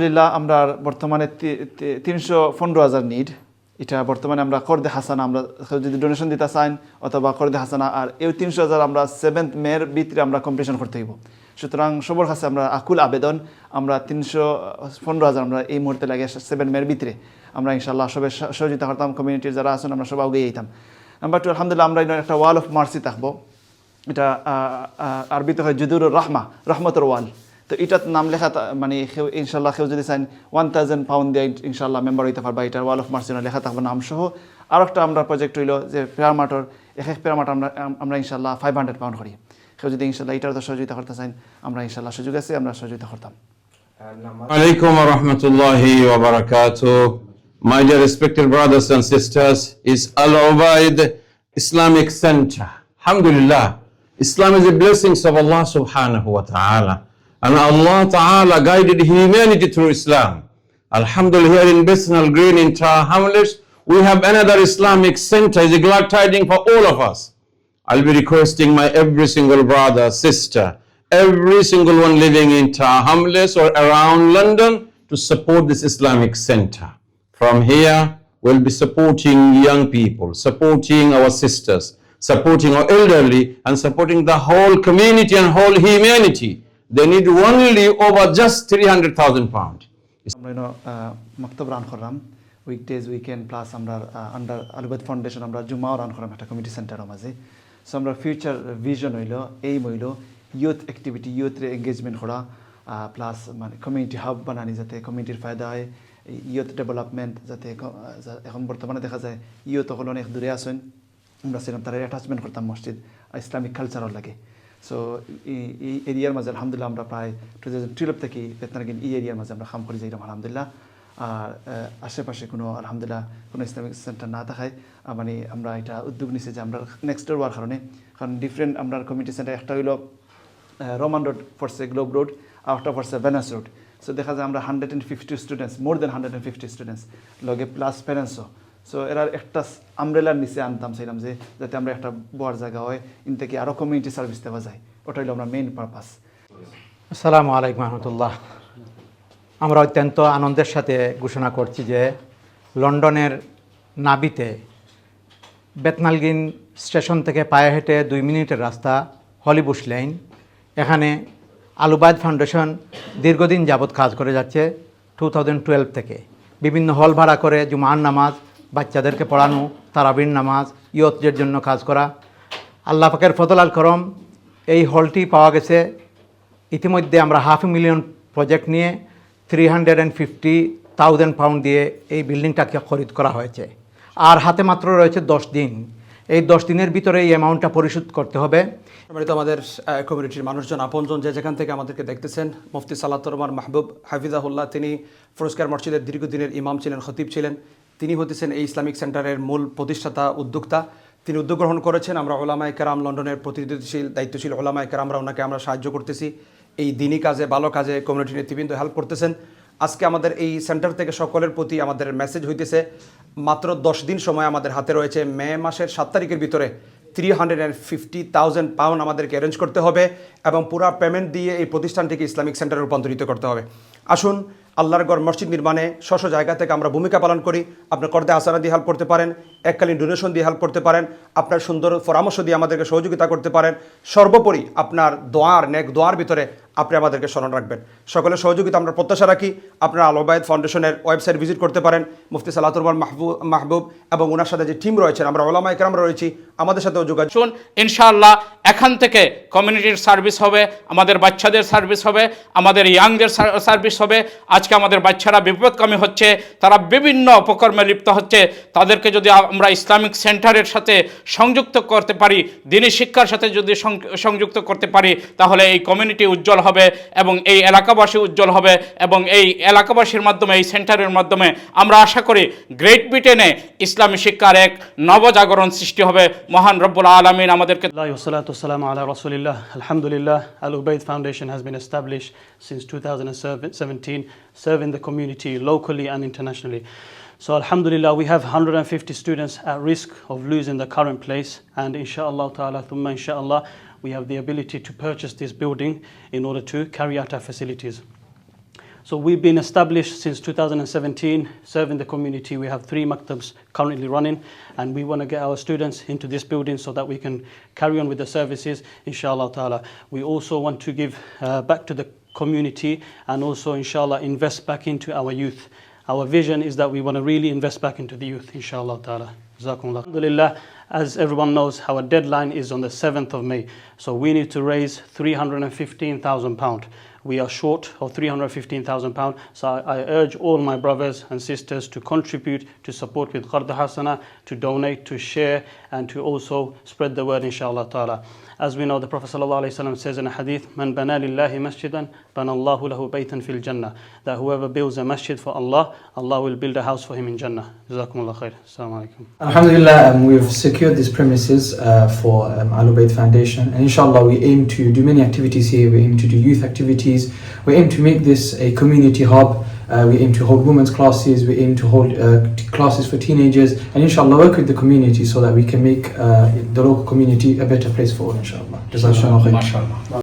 আলহামদুলিল্লাহ আমরা বর্তমানে 315,000 নিড। এটা বর্তমানে আমরা করদে হাসানা আমরা যদি ডোনেশন দিতে চান অথবা করদে হাসানা আর এই 300,000 আমরা 7th মের ভিতরে আমরা কমপ্লিশন করতে হইব। সুতরাং সবার কাছে আমরা আকুল আবেদন আমরা 315,000 আমরা এই মুহূর্তে লাগে 7 মের ভিতরে আমরা ইনশাআল্লাহ সবাই সহযোগিতা করতাম। কমিউনিটির যারা আছেন আমরা সবাই এগিয়ে যেতাম। নাম্বার 2 আলহামদুলিল্লাহ আমরা একটা ওয়াল অফ মার্সি থাকবো। এটা আরবিতে হয় জুদুর রহমা, রহমতের ওয়াল। তো এটার নাম লেখা মানে ইনশাল্লাহ কেউ যদি চান 1,000 পাউন্ড দিয়ে ইনশাল্লাহ মেম্বার হইতে পারবা। এটার ওয়াল অফ মার্সি লেখা থাকবে নাম সহ। আর একটা আমরা প্রজেক্ট হইল যে প্যারামাটোর এক প্যারামাট আমরা ইনশাল্লাহ 500 পাউন্ড করি। কেউ যদি ইনশাল্লাহ এটার তো সহযোগিতা করতে চান আমরা ইনশাল্লাহ সুযোগ আছে আমরা সহযোগিতা করতাম। Alaikum wa rahmatullahi wa barakatuh. My dear respected brothers and sisters, is Al Ubaid Islamic Center. Alhamdulillah, Islam is the blessings of Allah subhanahu wa ta'ala. And Allah ta'ala guided humanity through Islam. Alhamdulillah, here in Bethnal Green in Tower Hamlets, we have another Islamic center. It's a glad tiding for all of us. I'll be requesting my every single brother, sister, every single one living in Tower Hamlets or around London to support this Islamic center. From here, we'll be supporting young people, supporting our sisters, supporting our elderly, and supporting the whole community and whole humanity. They need only over just 300,000 pounds. আমরা মক্তব run করলাম weekdays weekend plus আমরা under আল Ubaid foundation আমরা জুমাও run করলাম একটা community সেন্টারের মাঝে। So আমরা ফিউচার ভিশন হইল এইম হইল ইউথ অ্যাক্টিভিটি ইউথরে এঙ্গেজমেন্ট করা প্লাস মানে কমিউনিটি হাব বানানি যাতে কমিউনিটির ফায়দা হয় ইউথ ডেভেলপমেন্ট যাতে এখন বর্তমানে দেখা যায় ইউথ তখন অনেক দূরে আসেন আমরা ছিলাম তারা অ্যাটাচমেন্ট করতাম মসজিদ ইসলামিক কালচারও লাগে। সো এই এরিয়ার মাঝে আলহামদুলিল্লাহ আমরা প্রায় 2012 থেকে বেতনার এই এরিয়ার মাঝে আমরা কাম করে যাইলাম আলহামদুলিল্লাহ। আর আশেপাশে কোনো আলহামদুলিল্লাহ কোনো ইসলামিক সেন্টার না থাকায় মানে আমরা এটা উদ্যোগ নিছি যে আমরা নেক্সট ডোর হওয়ার কারণ ডিফারেন্ট আমরা কমিউনিটি সেন্টার একটা হইল রোমান রোড ফরসে গ্লোব রোড আর একটা ফরসে ভেনাস রোড। সো দেখা যায় আমরা 150 স্টুডেন্টস মোর দেন 150 স্টুডেন্টস লগে প্লাস প্যারেন্টসও। সো এরা একটা আমব্রেলার নিচে আনতাম চাইলাম যে যাতে আমরা একটা বড় জায়গা হয় ইন থেকে আরও কমিউনিটি সার্ভিস দেওয়া যায় ওটা হলো আমরা মেইন পারপাস। আসসালামু আলাইকুম রহমতুল্লাহ। আমরা অত্যন্ত আনন্দের সাথে ঘোষণা করছি যে লন্ডনের নাবিতে বেথনাল গ্রিন স্টেশন থেকে পায়ে হেঁটে 2 মিনিটের রাস্তা হলিবুশ লেন, এখানে আল উবাইদ ফাউন্ডেশন দীর্ঘদিন যাবৎ কাজ করে যাচ্ছে 2012 থেকে। বিভিন্ন হল ভাড়া করে জুমার নামাজ, বাচ্চাদেরকে পড়ানো, তারাবির নামাজ, ইয়তদের জন্য কাজ করা। আল্লাহ পাকের ফজল আল করম এই হলটি পাওয়া গেছে। ইতিমধ্যে আমরা 500,000 প্রজেক্ট নিয়ে 350,000 পাউন্ড দিয়ে এই বিল্ডিংটাকে খরিদ করা হয়েছে। আর হাতে মাত্র রয়েছে 10 দিন। এই 10 দিনের ভিতরে এই অ্যামাউন্টটা পরিশোধ করতে হবে। সম্মানিত আমাদের কমিউনিটির মানুষজন আপনজন যে যেখান থেকে আমাদেরকে দেখতেছেন, মুফতি সালাতুর রহমান মাহবুব হাফিজাহুল্লাহ তিনি ফরোজকার মসজিদের দীর্ঘদিনের ইমাম ছিলেন, খতিব ছিলেন। তিনি হতেছেন এই ইসলামিক সেন্টারের মূল প্রতিষ্ঠাতা উদ্যোক্তা। তিনি উদ্যোগ গ্রহণ করেছেন। আমরা ওলামায়ে কেরাম লন্ডনের প্রতিনিধিশীল দায়িত্বশীল ওলামায়ে কেরামরা ওনাকে আমরা সাহায্য করতেছি এই দিনই কাজে, ভালো কাজে, কমিউনিটি নেতৃবৃন্দ হেল্প করতেছেন। আজকে আমাদের এই সেন্টার থেকে সকলের প্রতি আমাদের মেসেজ হইতেছে মাত্র 10 দিন সময় আমাদের হাতে রয়েছে। মে মাসের 7 তারিখের ভিতরে 350,000 পাউন্ড আমাদেরকে অ্যারেঞ্জ করতে হবে এবং পুরা পেমেন্ট দিয়ে এই প্রতিষ্ঠানটিকে ইসলামিক সেন্টারে রূপান্তরিত করতে হবে। আসুন আল্লাহর ঘর মসজিদ নির্মাণে স্ব জায়গা থেকে আমরা ভূমিকা পালন করি। আপনার করদে হাসানা দিয়ে হেল্প করতে পারেন, এককালীন ডোনেশন দিয়ে হেল্প করতে পারেন, আপনার সুন্দর পরামর্শ দিয়ে আমাদেরকে সহযোগিতা করতে পারেন। সর্বোপরি আপনার দোয়ার নেক দোয়ার ভিতরে আপনি আমাদেরকে স্মরণ রাখবেন। সকলের সহযোগিতা আমরা প্রত্যাশা রাখি। আপনারা আল উবাইদ ফাউন্ডেশনের ওয়েবসাইট ভিজিট করতে পারেন। মুফতি সালাতুর রহমান মাহবুব এবং ওনার সাথে যে টিম রয়েছেন, আমরা ওলামায়ে কেরামরা রয়েছি, আমাদের সাথেও যোগাযোগ। ইনশাআল্লাহ এখান থেকে কমিউনিটির সার্ভিস হবে, আমাদের বাচ্চাদের সার্ভিস হবে, আমাদের ইয়াংদের সার্ভিস হবে। আজকে আমাদের বাচ্চারা বিপদকামী হচ্ছে, তারা বিভিন্ন অপকর্মে লিপ্ত হচ্ছে। তাদেরকে যদি আমরা ইসলামিক সেন্টারের সাথে সংযুক্ত করতে পারি, দ্বীনি শিক্ষার সাথে যদি সংযুক্ত করতে পারি, তাহলে এই কমিউনিটি উজ্জ্বল হবে এবং এই এলাকাবাসী উজ্জ্বল হবে এবং এই এলাকাবাসীর মাধ্যমে এই সেন্টারের মাধ্যমে আমরা আশা করি গ্রেট ব্রিটেনে ইসলামী শিক্ষার এক নবজাগরণ সৃষ্টি হবে। মহান রব্বুল আলামিন আমাদেরকে Alhamdulillah, Al Ubaid Foundation has been established since 2017, serving the community locally and internationally. So alhamdulillah, we have 150 students at risk of losing the current place, and inshallah ta'ala, thumma inshallah, we have the ability to purchase this building in order to carry out our facilities. So we've been established since 2017, serving the community. We have 3 maktabs currently running, and we want to get our students into this building so that we can carry on with the services, inshallah ta'ala. We also want to give back to the community and also, inshallah, invest back into our youth. Our vision is that we want to really invest back into the youth, inshallah ta'ala. Jazakumullah. Alhamdulillah, as everyone knows, our deadline is on the 7th of May. So we need to raise £315,000. We are short of £315,000. So I urge all my brothers and sisters to contribute, to support with Qarda Hasana, to donate, to share, and to also spread the word, inshallah ta'ala. As we know, the Prophet ﷺ says in a hadith, Man bana lillahi masjidan, bana Allahu lahu baytan fil jannah. That whoever builds a masjid for Allah, Allah will build a house for him in Jannah. Jazakumullah khair. Assalamu alaikum. Alhamdulillah, we've secured these premises for Ahlul Bayt Foundation, and inshallah we aim to do many activities here. We aim to do youth activities. We aim to make this a community hub. We aim to hold women's classes. We aim to hold classes for teenagers, and inshallah work with the community so that we can make the local community a better place for all, inshallah. Jazakallah khair.